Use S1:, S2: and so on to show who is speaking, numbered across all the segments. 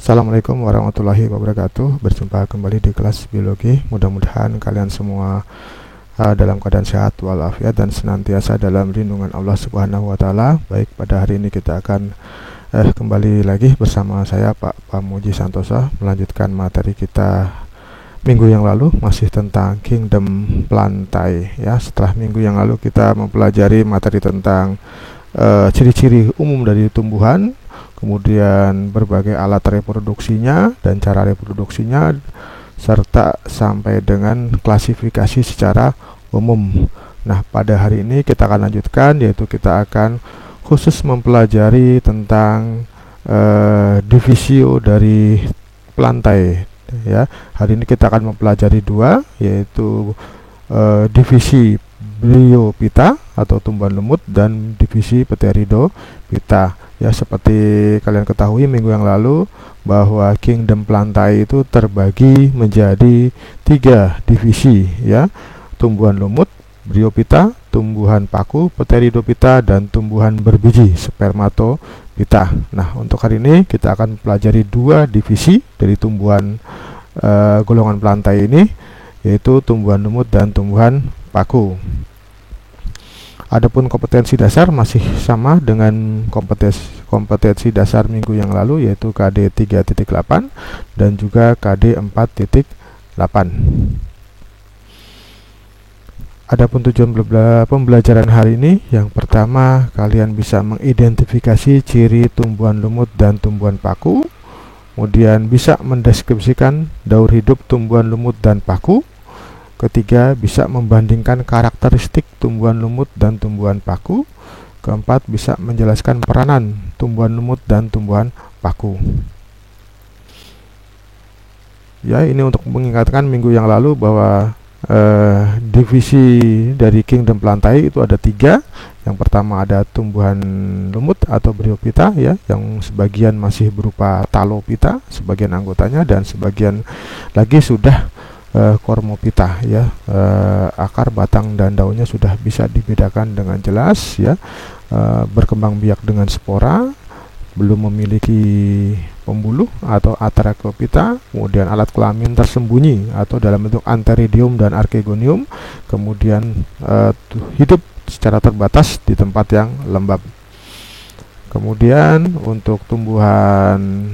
S1: Assalamualaikum warahmatullahi wabarakatuh. Berjumpa kembali di kelas biologi. Mudah-mudahan kalian semua dalam keadaan sehat walafiat dan senantiasa dalam lindungan Allah Subhanahu wa taala. Baik, pada hari ini kita akan kembali lagi bersama saya Pak Pamuji Santosa melanjutkan materi kita minggu yang lalu, masih tentang kingdom plantae ya. Setelah minggu yang lalu kita mempelajari materi tentang ciri-ciri umum dari tumbuhan, kemudian berbagai alat reproduksinya dan cara reproduksinya, serta sampai dengan klasifikasi secara umum. Nah, pada hari ini kita akan lanjutkan, yaitu kita akan khusus mempelajari tentang divisio dari plantae ya. Hari ini kita akan mempelajari dua, yaitu divisi Bryophyta atau tumbuhan lumut dan divisi Pteridophyta. Ya, seperti kalian ketahui minggu yang lalu bahwa kingdom plantae itu terbagi menjadi 3 divisi ya. Tumbuhan lumut, Bryophyta, tumbuhan paku, Pteridophyta, dan tumbuhan berbiji, Spermatophyta. Nah, untuk hari ini kita akan pelajari 2 divisi dari tumbuhan golongan plantae ini, yaitu tumbuhan lumut dan tumbuhan paku. Adapun kompetensi dasar masih sama dengan kompetensi dasar minggu yang lalu, yaitu KD 3.8 dan juga KD 4.8. Adapun tujuan pembelajaran hari ini, yang pertama kalian bisa mengidentifikasi ciri tumbuhan lumut dan tumbuhan paku, kemudian bisa mendeskripsikan daur hidup tumbuhan lumut dan paku. Ketiga, bisa membandingkan karakteristik tumbuhan lumut dan tumbuhan paku. Keempat, bisa menjelaskan peranan tumbuhan lumut dan tumbuhan paku. Ya, ini untuk mengingatkan minggu yang lalu bahwa divisi dari kingdom plantae itu ada 3. Yang pertama ada tumbuhan lumut atau Bryophyta ya, yang sebagian masih berupa Talophyta sebagian anggotanya, dan sebagian lagi sudah Cormophyta ya. Akar, batang, dan daunnya sudah bisa dibedakan dengan jelas ya. Berkembang biak dengan spora, belum memiliki pembuluh atau Atracophyta, kemudian alat kelamin tersembunyi atau dalam bentuk Antheridium dan Archegonium, kemudian hidup secara terbatas di tempat yang lembab. Kemudian untuk tumbuhan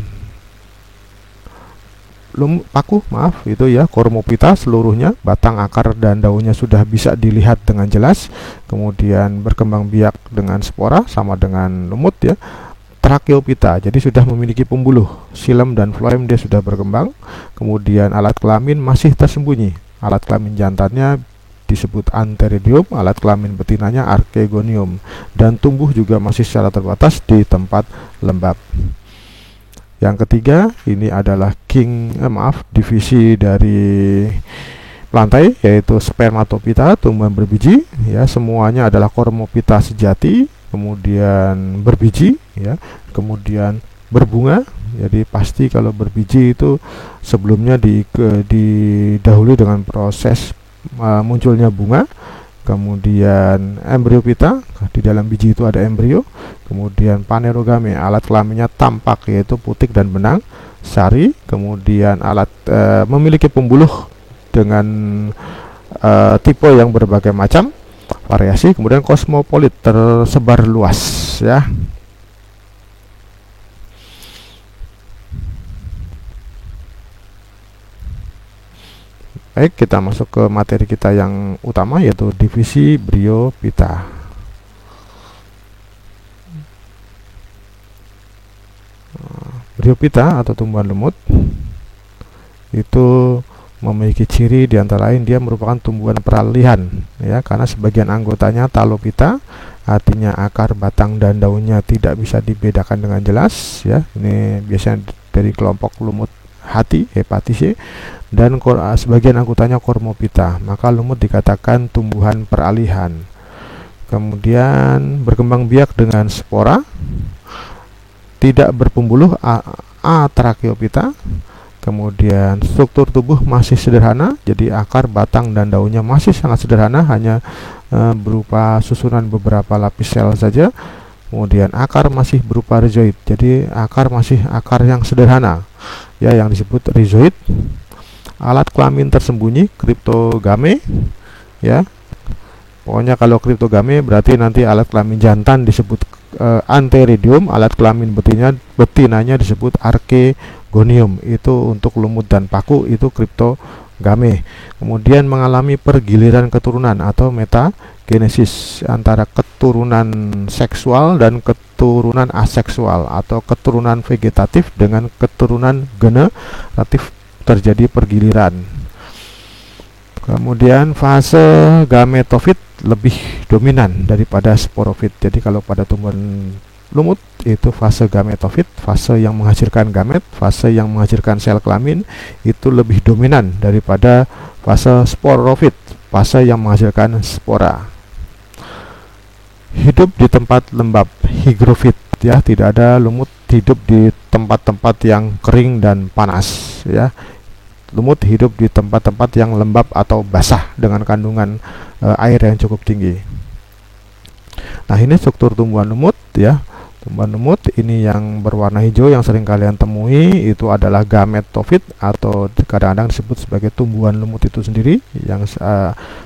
S1: paku, itu ya, Cormophyta seluruhnya, batang, akar, dan daunnya sudah bisa dilihat dengan jelas. Kemudian berkembang biak dengan spora sama dengan lumut ya. Tracheophyta, jadi sudah memiliki pembuluh, xilem dan floem dia sudah berkembang. Kemudian alat kelamin masih tersembunyi. Alat kelamin jantannya disebut Antheridium, alat kelamin betinanya Archegonium, dan tumbuh juga masih secara terbatas di tempat lembab. Yang ketiga, ini adalah divisi dari plantae, yaitu Spermatophyta, tumbuhan berbiji ya. Semuanya adalah Cormophyta sejati, kemudian berbiji ya, kemudian berbunga. Jadi pasti kalau berbiji itu sebelumnya didahului dengan proses munculnya bunga. Kemudian Embryophyta, di dalam biji itu ada embrio. Kemudian Phanerogame, alat kelaminnya tampak yaitu putik dan benang sari. Kemudian alat memiliki pembuluh dengan tipe yang berbagai macam variasi. Kemudian Cosmopolit, tersebar luas ya. Baik, kita masuk ke materi kita yang utama, yaitu divisi Bryophyta. Bryophyta atau tumbuhan lumut itu memiliki ciri diantara lain dia merupakan tumbuhan peralihan ya, karena sebagian anggotanya Talophyta, artinya akar, batang, dan daunnya tidak bisa dibedakan dengan jelas ya. Ini biasanya dari kelompok lumut hati, Hepatiaceae, dan sebagian anggotanya Cormophyta, maka lumut dikatakan tumbuhan peralihan. Kemudian berkembang biak dengan spora, tidak berpembuluh, Atracophyta. Kemudian struktur tubuh masih sederhana, jadi akar, batang, dan daunnya masih sangat sederhana, hanya berupa susunan beberapa lapis sel saja. Kemudian akar masih berupa rhizoid, jadi akar masih akar yang sederhana, ya, yang disebut rhizoid. Alat kelamin tersembunyi, kriptogame, ya. Pokoknya kalau kriptogame berarti nanti alat kelamin jantan disebut antheridium, alat kelamin betinanya disebut archegonium. Itu untuk lumut dan paku, itu kriptogame. Kemudian mengalami pergiliran keturunan atau metagenesis antara keturunan seksual dan keturunan aseksual, atau keturunan vegetatif dengan keturunan generatif, terjadi pergiliran. Kemudian fase gametofit lebih dominan daripada sporofit. Jadi kalau pada tumbuhan lumut itu fase gametofit, fase yang menghasilkan gamet, fase yang menghasilkan sel kelamin itu lebih dominan daripada fase sporofit, fase yang menghasilkan spora. Hidup di tempat lembab, higrofit, ya, tidak ada lumut hidup di tempat-tempat yang kering dan panas, ya. Lumut hidup di tempat-tempat yang lembab atau basah dengan kandungan air yang cukup tinggi. Nah, ini struktur tumbuhan lumut, ya. Tumbuhan lumut ini yang berwarna hijau yang sering kalian temui itu adalah gametofit, atau kadang-kadang disebut sebagai tumbuhan lumut itu sendiri, yang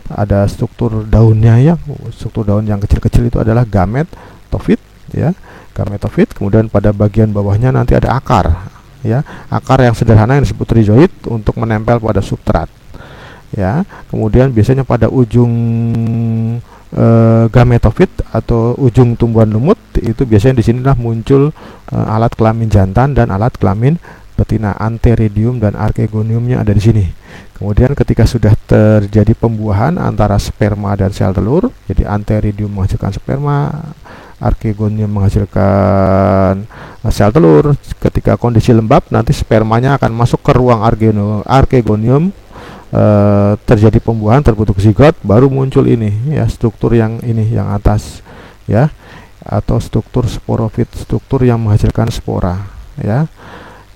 S1: ada struktur daunnya, ya. Struktur daun yang kecil-kecil itu adalah gametofit, ya. Gametofit. Kemudian pada bagian bawahnya nanti ada akar, ya, akar yang sederhana yang disebut rhizoid untuk menempel pada substrat, ya. Kemudian biasanya pada ujung gametofit atau ujung tumbuhan lumut itu biasanya di sinilah muncul alat kelamin jantan dan alat kelamin betina, antheridium dan archegoniumnya ada di sini. Kemudian ketika sudah terjadi pembuahan antara sperma dan sel telur, jadi antheridium menghasilkan sperma, archegonium menghasilkan sel telur. Ketika kondisi lembab, nanti spermanya akan masuk ke ruang archegonium, terjadi pembuahan, terbentuk zigot, baru muncul ini, ya, struktur yang ini yang atas, ya, atau struktur sporofit, struktur yang menghasilkan spora, ya.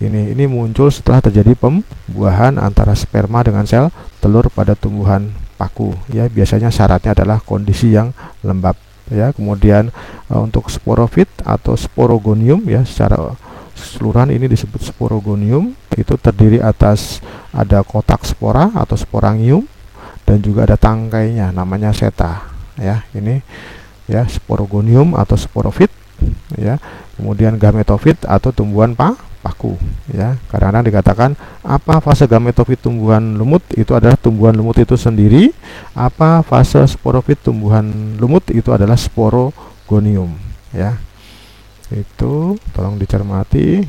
S1: Ini muncul setelah terjadi pembuahan antara sperma dengan sel telur pada tumbuhan paku, ya. Biasanya syaratnya adalah kondisi yang lembab, ya. Kemudian untuk sporofit atau sporogonium, ya, secara keseluruhan ini disebut sporogonium, itu terdiri atas ada kotak spora atau sporangium dan juga ada tangkainya namanya seta, ya. Ini, ya, sporogonium atau sporofit, ya. Kemudian gametofit atau tumbuhan paku, ya. Kadang-kadang dikatakan apa fase gametofit tumbuhan lumut itu adalah tumbuhan lumut itu sendiri, apa fase sporofit tumbuhan lumut itu adalah sporogonium, ya. Itu tolong dicermati.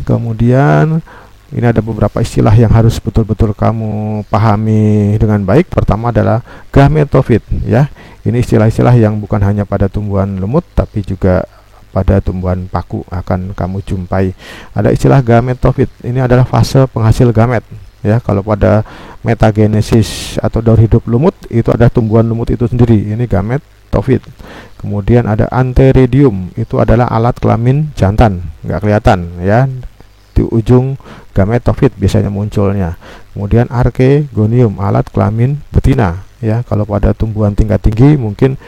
S1: Kemudian ini ada beberapa istilah yang harus betul-betul kamu pahami dengan baik. Pertama adalah gametofit, ya. Ini istilah-istilah yang bukan hanya pada tumbuhan lumut tapi juga pada tumbuhan paku akan kamu jumpai. Ada istilah gametofit, ini adalah fase penghasil gamet, ya. Kalau pada metagenesis atau daur hidup lumut itu ada tumbuhan lumut itu sendiri, ini gametofit. Kemudian ada antheridium, itu adalah alat kelamin jantan, nggak kelihatan, ya, di ujung gametofit biasanya munculnya. Kemudian archegonium, alat kelamin betina, ya. Kalau pada tumbuhan tingkat tinggi mungkin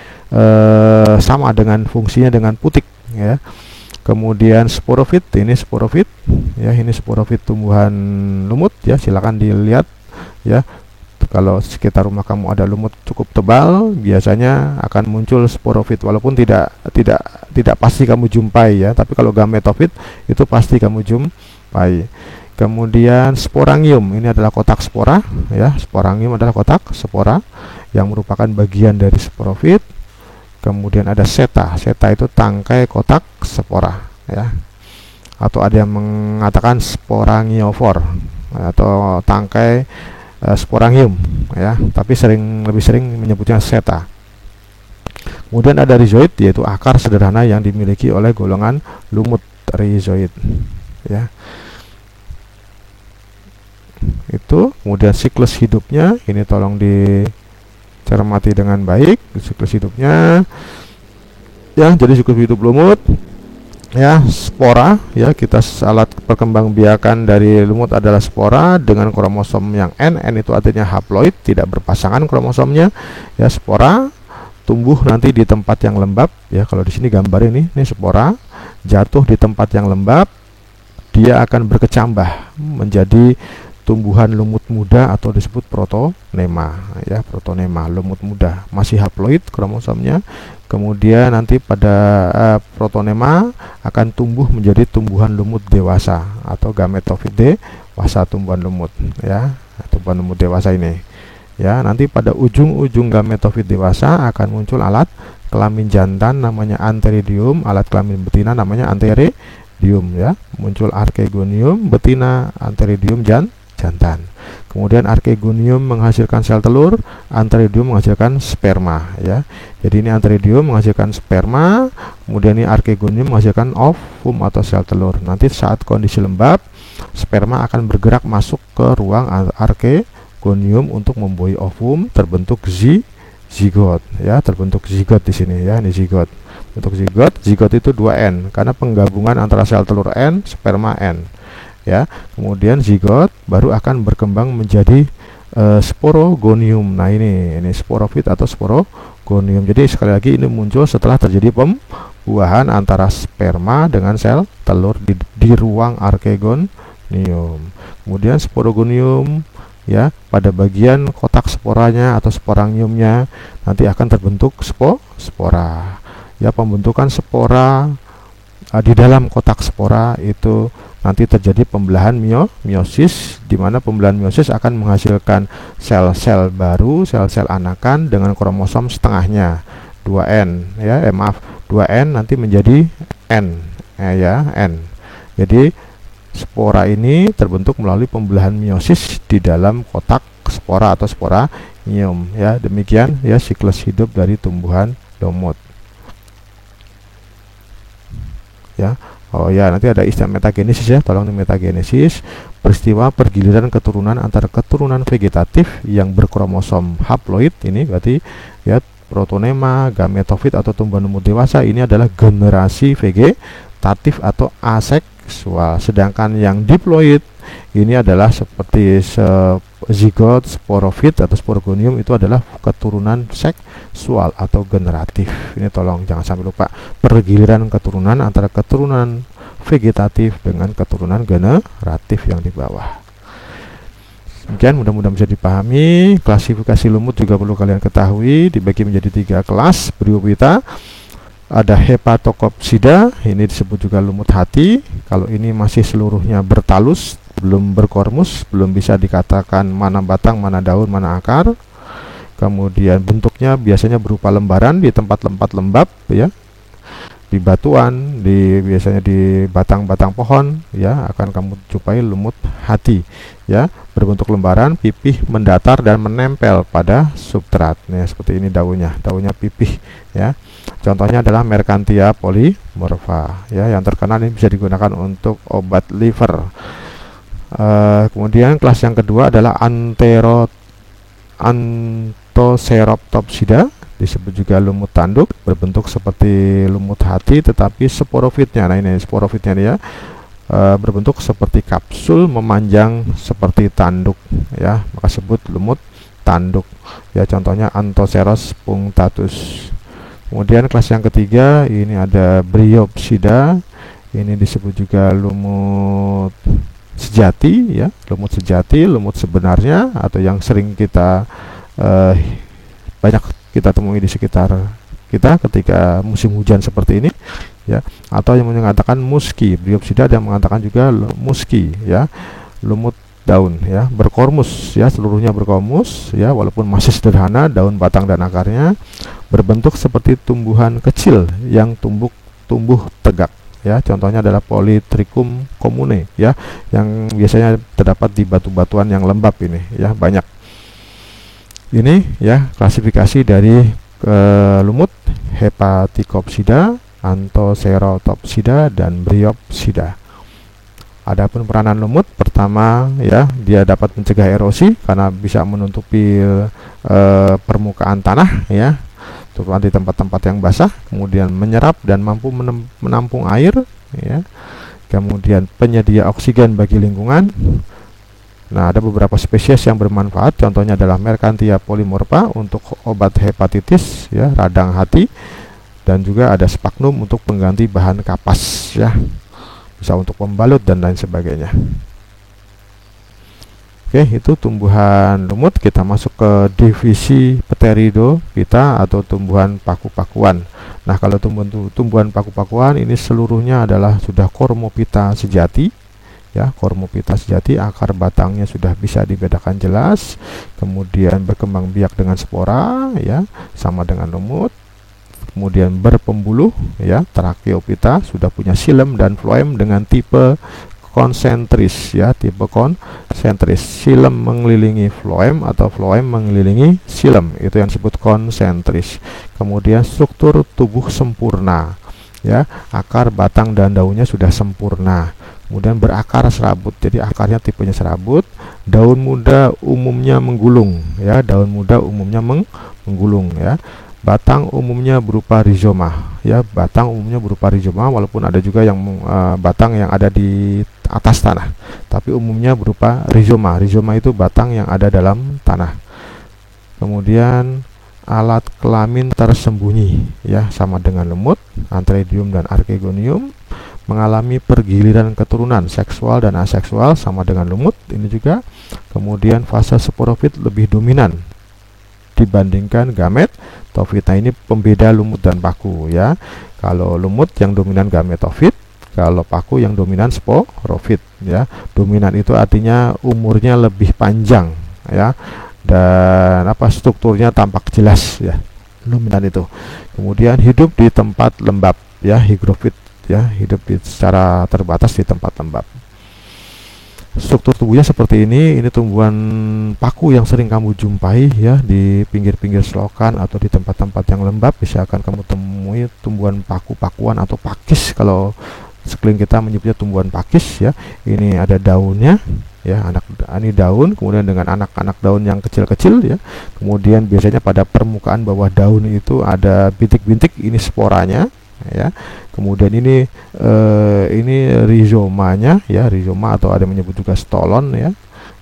S1: sama dengan fungsinya dengan putik, ya. Kemudian sporofit, ini sporofit, ya, ini sporofit tumbuhan lumut, ya. Silakan dilihat, ya. Kalau sekitar rumah kamu ada lumut cukup tebal, biasanya akan muncul sporofit, walaupun tidak pasti kamu jumpai, ya. Tapi kalau gametofit itu pasti kamu jumpai. Kemudian sporangium, ini adalah kotak spora, ya. Sporangium adalah kotak spora yang merupakan bagian dari sporofit. Kemudian ada seta, seta itu tangkai kotak spora, ya. Atau ada yang mengatakan sporangiofor atau tangkai sporangium, ya. Tapi lebih sering menyebutnya seta. Kemudian ada rhizoid, yaitu akar sederhana yang dimiliki oleh golongan lumut rhizoid, ya. Itu. Kemudian siklus hidupnya ini tolong dicermati dengan baik, siklus hidupnya, ya. Jadi siklus hidup lumut, ya, spora, ya, kita alat perkembangbiakan dari lumut adalah spora dengan kromosom yang N itu artinya haploid, tidak berpasangan kromosomnya, ya, spora. tumbuh nanti di tempat yang lembab ya. Kalau di sini gambar ini spora jatuh di tempat yang lembab, dia akan berkecambah menjadi tumbuhan lumut muda atau disebut protonema ya. Protonema, lumut muda, masih haploid kromosomnya. Kemudian nanti pada protonema akan tumbuh menjadi tumbuhan lumut dewasa atau gametofit dewasa, tumbuhan lumut ya, tumbuhan lumut dewasa ini ya. Nanti pada ujung-ujung gametofit dewasa akan muncul alat kelamin jantan namanya antheridium, alat kelamin betina namanya antheridium ya. Muncul archegonium betina, antheridium jantan. Kemudian archegonium menghasilkan sel telur, antheridium menghasilkan sperma ya. Jadi ini antheridium menghasilkan sperma, kemudian ini archegonium menghasilkan ovum atau sel telur. Nanti saat kondisi lembab, sperma akan bergerak masuk ke ruang archegonium untuk membuahi ovum, terbentuk zigot ya, terbentuk zigot di sini ya. Ini zigot. Untuk zigot itu 2N karena penggabungan antara sel telur N, sperma N ya. Kemudian zigot baru akan berkembang menjadi sporogonium. Nah ini sporofit atau sporogonium. Jadi sekali lagi ini muncul setelah terjadi pembuahan antara sperma dengan sel telur di ruang archegonium. Kemudian sporogonium ya, pada bagian kotak sporanya atau sporangiumnya nanti akan terbentuk spora ya. Pembentukan spora di dalam kotak spora itu nanti terjadi pembelahan meiosis, di mana pembelahan meiosis akan menghasilkan sel-sel baru, sel-sel anakan dengan kromosom setengahnya 2N ya, 2N nanti menjadi N ya, N. Jadi spora ini terbentuk melalui pembelahan meiosis di dalam kotak spora atau sporangium ya. Demikian ya siklus hidup dari tumbuhan lumut ya. Oh ya, nanti ada istilah metagenesis ya, tolong di metagenesis, peristiwa pergiliran keturunan antara keturunan vegetatif yang berkromosom haploid, ini berarti ya protonema, gametofit atau tumbuhan lumut dewasa, ini adalah generasi vegetatif atau aseksual. Sedangkan yang diploid ini adalah seperti zigot, sporofit atau sporogonium, itu adalah keturunan seksual atau generatif. Ini tolong jangan sampai lupa, pergiliran keturunan antara keturunan vegetatif dengan keturunan generatif yang di bawah. Demikian, mudah-mudahan bisa dipahami. Klasifikasi lumut juga perlu kalian ketahui, dibagi menjadi 3 kelas Bryophyta. Ada Hepatocopsida, ini disebut juga lumut hati. Kalau ini masih seluruhnya bertalus, belum berkormus, belum bisa dikatakan mana batang, mana daun, mana akar. Kemudian bentuknya biasanya berupa lembaran di tempat-tempat lembab ya, di batuan, biasanya di batang-batang pohon ya, akan kamu jumpai lumut hati ya, berbentuk lembaran, pipih, mendatar dan menempel pada substrat. Nah, seperti ini daunnya pipih ya. Contohnya adalah Mercantia polymorpha ya, yang terkenal ini bisa digunakan untuk obat liver. Kemudian kelas yang kedua adalah Anthoceratopsida, disebut juga lumut tanduk, berbentuk seperti lumut hati tetapi sporofitnya, nah ini sporofitnya dia berbentuk seperti kapsul memanjang seperti tanduk ya, maka sebut lumut tanduk ya. Contohnya Anthoceros punctatus. Kemudian kelas yang ketiga ini ada Bryopsida, ini disebut juga lumut sejati ya, lumut sejati, lumut sebenarnya atau yang sering kita banyak kita temui di sekitar kita ketika musim hujan seperti ini ya, atau yang mengatakan muski. Bryopsida dan mengatakan juga muski ya, lumut daun ya, berkormus ya, seluruhnya berkormus ya, walaupun masih sederhana daun, batang dan akarnya, berbentuk seperti tumbuhan kecil yang tumbuh tegak ya. Contohnya adalah Polytrichum commune ya, yang biasanya terdapat di batu-batuan yang lembab ini ya, banyak. Ini ya klasifikasi dari lumut Hepatocopsida, Anthoceratopsida dan Bryopsida. Adapun peranan lumut, pertama ya, dia dapat mencegah erosi karena bisa menutupi permukaan tanah ya, terutama di tempat-tempat yang basah. Kemudian menyerap dan mampu menampung air ya. Kemudian penyedia oksigen bagi lingkungan. Nah, ada beberapa spesies yang bermanfaat, contohnya adalah Mercantia polymorpha untuk obat hepatitis, ya, radang hati, dan juga ada Sphagnum untuk pengganti bahan kapas, ya, bisa untuk pembalut dan lain sebagainya. Oke, itu tumbuhan lumut. Kita masuk ke divisi Pteridophyta atau tumbuhan paku-pakuan. Nah, kalau tumbuhan paku-pakuan ini seluruhnya adalah sudah Cormophyta sejati, ya, Cormophyta sejati. Akar batangnya sudah bisa dibedakan jelas, kemudian berkembang biak dengan spora, ya, sama dengan lumut. Kemudian berpembuluh, ya, Tracheophyta sudah punya xilem dan phloem dengan tipe konsentris, ya, tipe konsentris. Xilem mengelilingi phloem atau phloem mengelilingi xilem, itu yang disebut konsentris. Kemudian struktur tubuh sempurna, ya, akar, batang, dan daunnya sudah sempurna. Kemudian berakar serabut, jadi akarnya tipenya serabut. Daun muda umumnya menggulung, ya, daun muda umumnya menggulung, ya. Batang umumnya berupa rizoma, ya, batang umumnya berupa rizoma, walaupun ada juga yang batang yang ada di atas tanah, tapi umumnya berupa rizoma. Rizoma itu batang yang ada dalam tanah. Kemudian alat kelamin tersembunyi, ya, sama dengan lumut, Antheridium dan Archegonium. Mengalami pergiliran keturunan seksual dan aseksual sama dengan lumut ini juga. Kemudian fase sporofit lebih dominan dibandingkan gametofit. Nah, ini pembeda lumut dan paku, ya. Kalau lumut yang dominan gametofit, kalau paku yang dominan sporofit, ya. Dominan itu artinya umurnya lebih panjang, ya, dan strukturnya tampak jelas, ya, dominan itu. Kemudian hidup di tempat lembab, ya, hygrofit, ya, hidup secara terbatas di tempat lembab. Struktur tubuhnya seperti ini tumbuhan paku yang sering kamu jumpai, ya, di pinggir-pinggir selokan atau di tempat-tempat yang lembab. Bisa akan kamu temui tumbuhan paku-pakuan atau pakis, kalau sekeliling kita menyebutnya tumbuhan pakis, ya. Ini ada daunnya, ya, ini daun, kemudian dengan anak-anak daun yang kecil-kecil, ya. Kemudian biasanya pada permukaan bawah daun itu ada bintik-bintik, ini sporanya, ya. Kemudian ini rizomanya, ya, rizoma atau ada menyebut juga stolon, ya,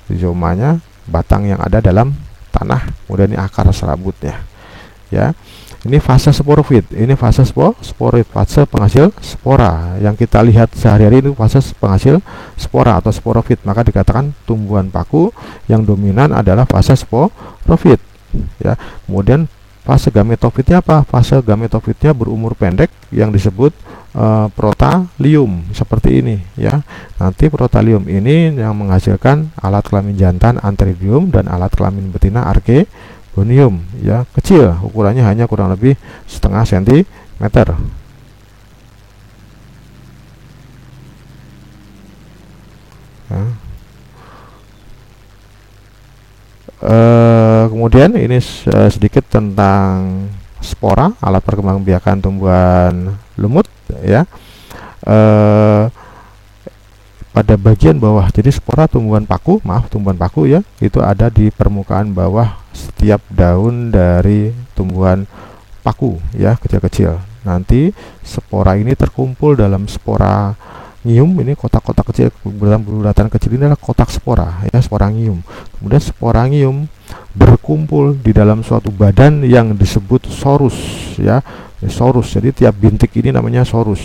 S1: rizomanya, batang yang ada dalam tanah. Kemudian ini akar serabutnya, ya. Ini fase sporofit, ini fase sporofit, fase penghasil spora. Yang kita lihat sehari-hari itu fase penghasil spora atau sporofit. Maka dikatakan tumbuhan paku yang dominan adalah fase sporofit, ya. Kemudian fase gametofitnya apa? Fase gametofitnya berumur pendek yang disebut protalium, seperti ini, ya. Nanti protalium ini yang menghasilkan alat kelamin jantan Antheridium dan alat kelamin betina Archegonium, ya, kecil, ukurannya hanya kurang lebih setengah sentimeter. Ya. Kemudian ini sedikit tentang spora, alat perkembangbiakan tumbuhan lumut, ya. Pada bagian bawah, jadi spora tumbuhan paku, ya, itu ada di permukaan bawah setiap daun dari tumbuhan paku, ya, kecil-kecil. Nanti spora ini terkumpul dalam spora ngium, ini kotak-kotak kecil, bulatan kecil ini adalah kotak spora, ya, sporangium. Kemudian sporangium berkumpul di dalam suatu badan yang disebut sorus, ya, sorus. Jadi tiap bintik ini namanya sorus.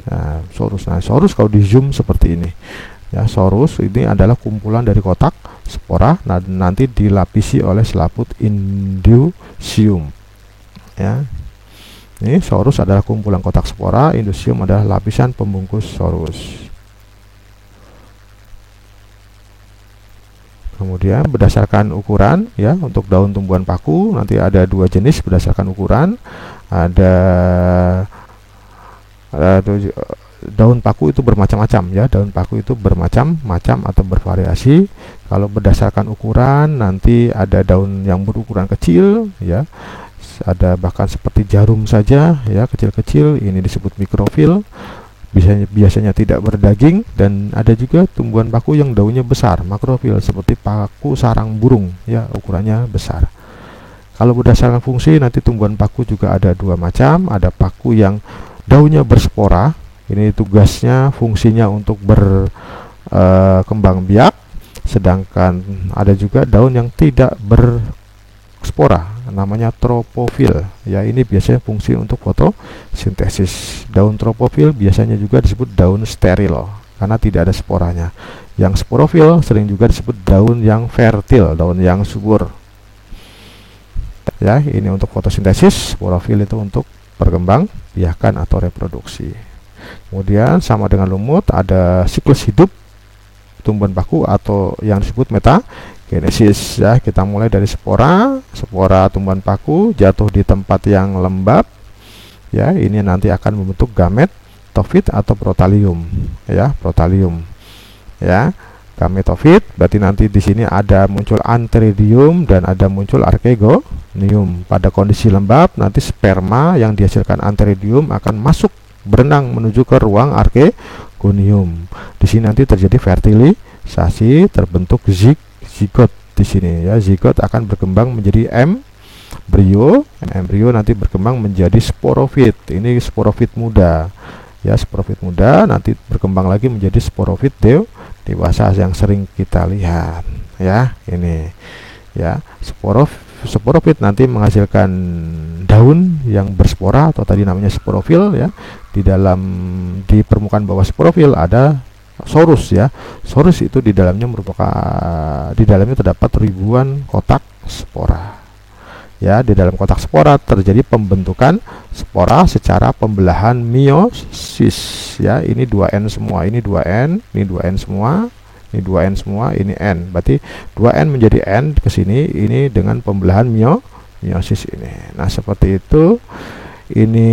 S1: Nah, sorus. Nah, sorus kalau di zoom seperti ini, ya, sorus ini adalah kumpulan dari kotak spora. Nah, nanti dilapisi oleh selaput indusium, ya. Ini sorus adalah kumpulan kotak spora, indusium adalah lapisan pembungkus sorus. Kemudian berdasarkan ukuran, ya, untuk daun tumbuhan paku nanti ada dua jenis berdasarkan ukuran. Ada daun paku itu bermacam-macam, ya, daun paku itu bermacam-macam atau bervariasi. Kalau berdasarkan ukuran nanti ada daun yang berukuran kecil, ya, ada bahkan seperti jarum saja, ya, kecil-kecil, ini disebut mikrofil, biasanya tidak berdaging. Dan ada juga tumbuhan paku yang daunnya besar, makrofil, seperti paku sarang burung, ya, ukurannya besar. Kalau berdasarkan fungsi nanti tumbuhan paku juga ada dua macam. Ada paku yang daunnya berspora, ini tugasnya, fungsinya untuk berkembang biak. Sedangkan ada juga daun yang tidak berspora, namanya tropofil ya. Ini biasanya fungsi untuk fotosintesis. Daun tropofil biasanya juga disebut daun steril karena tidak ada sporanya. Yang sporofil sering juga disebut daun yang fertil, daun yang subur ya. Ini untuk fotosintesis. Sporofil itu untuk berkembang biakan atau reproduksi. Kemudian sama dengan lumut, ada siklus hidup tumbuhan paku atau yang disebut metagenesis ya. Kita mulai dari spora tumbuhan paku jatuh di tempat yang lembab ya. Ini nanti akan membentuk gametofit atau protalium ya, protalium ya. Gametofit berarti nanti di sini ada muncul antheridium dan ada muncul archegonium. Pada kondisi lembab nanti sperma yang dihasilkan antheridium akan masuk berenang menuju ke ruang archegonium. Di sini nanti terjadi fertilisasi, terbentuk zigot di sini ya. Zigot akan berkembang menjadi embrio. Embrio nanti berkembang menjadi sporofit. Ini sporofit muda ya, sporofit muda nanti berkembang lagi menjadi sporofit dewasa yang sering kita lihat ya. Ini ya, sporofit nanti menghasilkan daun yang berspora atau tadi namanya sporofil ya. Di permukaan bawah sporofil ada sorus ya. Sorus itu di dalamnya terdapat ribuan kotak spora ya. Di dalam kotak spora terjadi pembentukan spora secara pembelahan meiosis ya. Ini 2N semua, ini 2N, ini 2N semua, ini 2N semua, ini N. Berarti 2N menjadi N ke sini, ini dengan pembelahan meiosis ini. Nah, seperti itu. Ini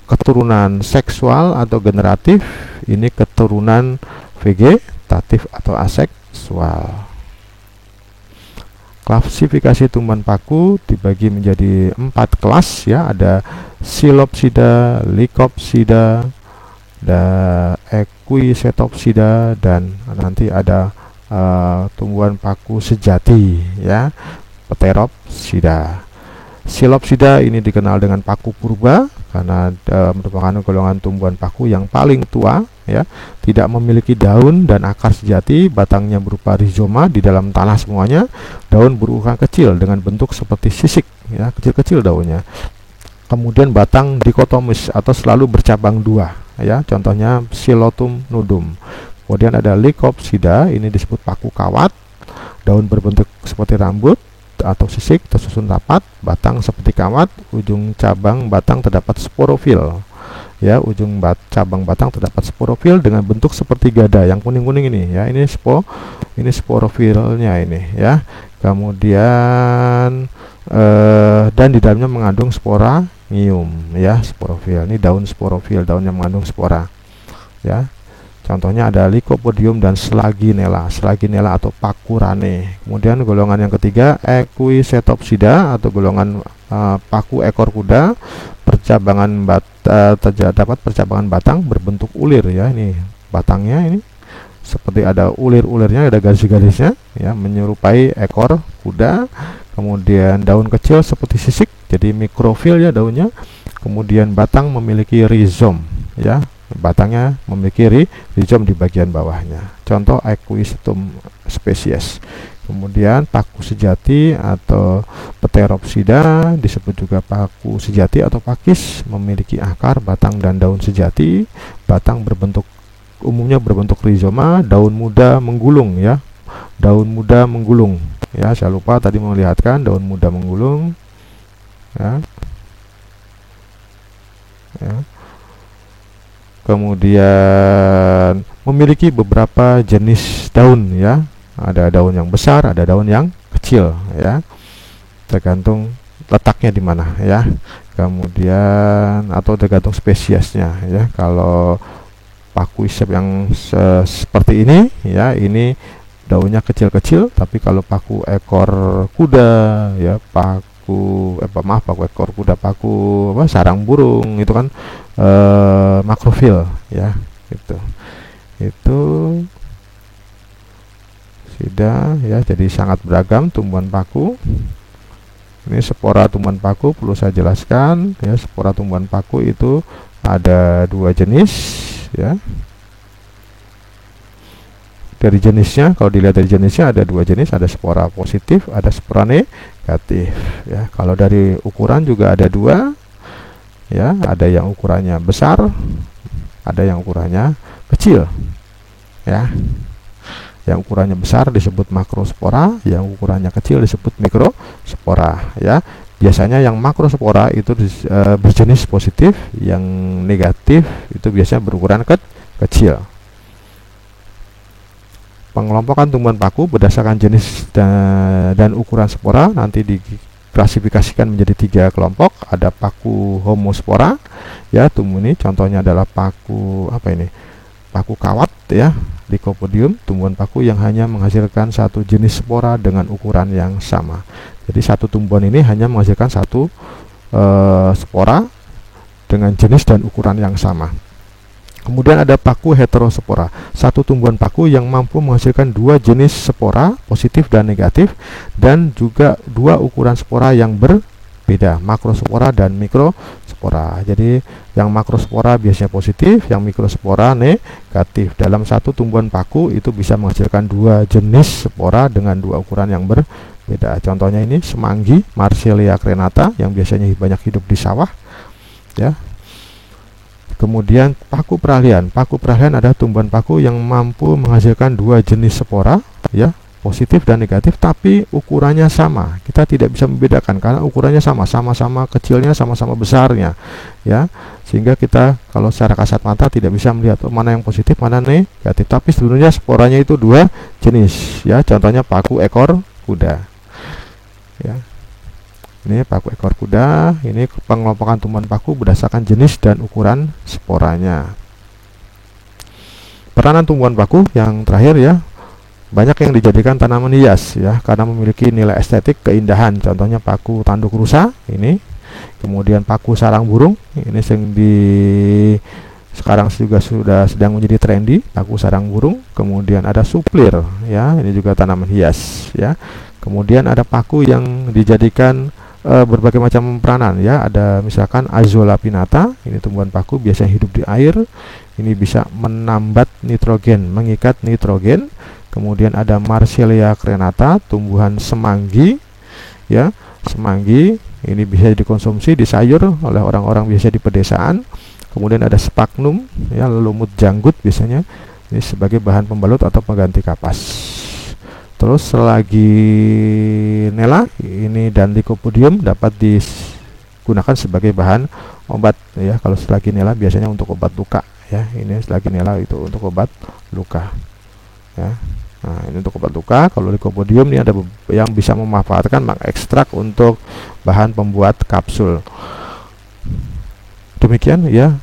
S1: keturunan seksual atau generatif, ini keturunan vegetatif atau aseksual. Klasifikasi tumbuhan paku dibagi menjadi 4 kelas ya. Ada Psilopsida, Lycopsida, Equisetopsida, dan nanti ada tumbuhan paku sejati ya, Pteropsida. Psilopsida ini dikenal dengan paku purba karena merupakan golongan tumbuhan paku yang paling tua ya. Tidak memiliki daun dan akar sejati, batangnya berupa rizoma di dalam tanah semuanya. Daun berukuran kecil dengan bentuk seperti sisik ya, kecil-kecil daunnya. Kemudian batang dikotomis atau selalu bercabang dua ya, contohnya Psilotum nudum. Kemudian ada Lycopsida, ini disebut paku kawat. Daun berbentuk seperti rambut atau sisik tersusun rapat, batang seperti kawat, ujung cabang batang terdapat sporofil ya. Ujung cabang batang terdapat sporofil dengan bentuk seperti gada yang kuning-kuning ini ya. Ini sporofilnya ini ya. Kemudian dan di dalamnya mengandung sporangium ya, sporofil. Ini daun sporofil, daun yang mengandung spora ya. Contohnya ada Lycopodium dan Slaginella atau paku rane. Kemudian golongan yang ketiga Equisetopsida atau golongan paku ekor kuda. Terdapat percabangan batang berbentuk ulir ya. Ini batangnya ini seperti ada ulir-ulirnya, ada garis-garisnya ya, menyerupai ekor kuda. Kemudian daun kecil seperti sisik, jadi mikrofil ya daunnya. Kemudian batang memiliki rizom ya. Batangnya memiliki rizom di bagian bawahnya. Contoh Equisetum spesies. Kemudian paku sejati atau Pteropsida disebut juga paku sejati atau pakis, memiliki akar, batang dan daun sejati. Batang umumnya berbentuk rizoma, daun muda menggulung ya. Daun muda menggulung ya. Saya lupa tadi melihatkan daun muda menggulung ya. Kemudian memiliki beberapa jenis daun ya. Ada daun yang besar, ada daun yang kecil ya. Tergantung letaknya di mana ya. Kemudian atau tergantung spesiesnya ya. Kalau paku isep yang seperti ini ya, ini daunnya kecil-kecil. Tapi kalau paku ekor kuda ya, paku ekor kuda, paku sarang burung itu kan makrofil ya, itu sida ya. Jadi sangat beragam tumbuhan paku. Ini spora tumbuhan paku perlu saya jelaskan ya. Spora tumbuhan paku itu ada 2 jenis ya. dari jenisnya, kalau dilihat dari jenisnya ada dua jenis, ada spora positif, ada spora negatif ya. Kalau dari ukuran juga ada dua ya, ada yang ukurannya besar, ada yang ukurannya kecil ya. Yang ukurannya besar disebut makrospora, yang ukurannya kecil disebut mikrospora ya. Biasanya yang makrospora itu berjenis positif, yang negatif itu biasanya berukuran kecil. Pengelompokan tumbuhan paku berdasarkan jenis dan ukuran spora nanti diklasifikasikan menjadi 3 kelompok. Ada paku homospora ya, tumbuh ini contohnya adalah paku apa ini? Paku kawat ya, Lycopodium, tumbuhan paku yang hanya menghasilkan satu jenis spora dengan ukuran yang sama. Jadi satu tumbuhan ini hanya menghasilkan satu spora dengan jenis dan ukuran yang sama. Kemudian ada paku heterospora, satu tumbuhan paku yang mampu menghasilkan dua jenis spora, positif dan negatif, dan juga dua ukuran spora yang berbeda, makrospora dan mikrospora. Jadi yang makrospora biasanya positif, yang mikrospora negatif. Dalam satu tumbuhan paku itu bisa menghasilkan dua jenis spora dengan dua ukuran yang berbeda. Contohnya ini semanggi, Marsilea crenata, yang biasanya banyak hidup di sawah ya. Kemudian paku peralihan. Paku peralihan adalah tumbuhan paku yang mampu menghasilkan dua jenis spora ya, positif dan negatif, tapi ukurannya sama. Kita tidak bisa membedakan karena ukurannya sama-sama kecilnya, sama-sama besarnya ya. Sehingga kita kalau secara kasat mata tidak bisa melihat mana yang positif, mana negatif. Tapi sebenarnya sporanya itu dua jenis ya. Contohnya paku ekor kuda. Ya. Ini paku ekor kuda, ini pengelompokan tumbuhan paku berdasarkan jenis dan ukuran sporanya. Peranan tumbuhan paku yang terakhir ya, banyak yang dijadikan tanaman hias ya, karena memiliki nilai estetik keindahan. Contohnya paku tanduk rusa ini, kemudian paku sarang burung, ini sekarang juga sudah sedang menjadi trendy, paku sarang burung. Kemudian ada suplir ya, ini juga tanaman hias ya. Kemudian ada paku yang dijadikan berbagai macam peranan ya, ada misalkan Azolla pinnata, ini tumbuhan paku biasanya hidup di air, ini bisa menambat nitrogen, mengikat nitrogen. Kemudian ada Marsilea crenata, tumbuhan semanggi ya, semanggi ini bisa dikonsumsi di sayur oleh orang-orang biasa di pedesaan. Kemudian ada sphagnum ya, lumut janggut biasanya ini sebagai bahan pembalut atau pengganti kapas. Terus selagi nela ini dan Lycopodium dapat digunakan sebagai bahan obat ya. Kalau selagi nela biasanya untuk obat luka ya. Ini selagi nela itu untuk obat luka ya. Nah, ini untuk obat luka. Kalau Lycopodium ini ada yang bisa memanfaatkan mengekstrak untuk bahan pembuat kapsul. Demikian ya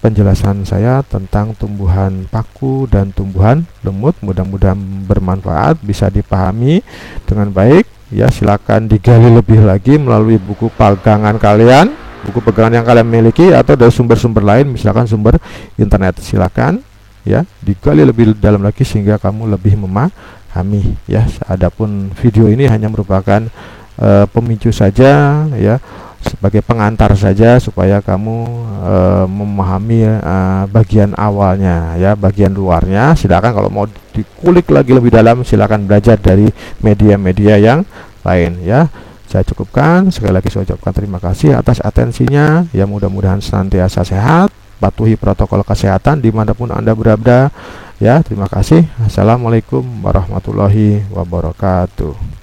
S1: penjelasan saya tentang tumbuhan paku dan tumbuhan lemut. Mudah-mudahan bermanfaat, bisa dipahami dengan baik ya. Silakan digali lebih lagi melalui buku pegangan kalian, buku pegangan yang kalian miliki, atau dari sumber-sumber lain, misalkan sumber internet. Silakan ya digali lebih dalam lagi sehingga kamu lebih memahami ya. Adapun video ini hanya merupakan pemicu saja ya, sebagai pengantar saja supaya kamu memahami bagian awalnya ya. Bagian luarnya silakan kalau mau dikulik lagi lebih dalam, silakan belajar dari media-media yang lain ya. Saya cukupkan. Sekali lagi saya ucapkan terima kasih atas atensinya ya. Mudah-mudahan senantiasa sehat, patuhi protokol kesehatan dimanapun Anda berada ya. Terima kasih. Assalamualaikum warahmatullahi wabarakatuh.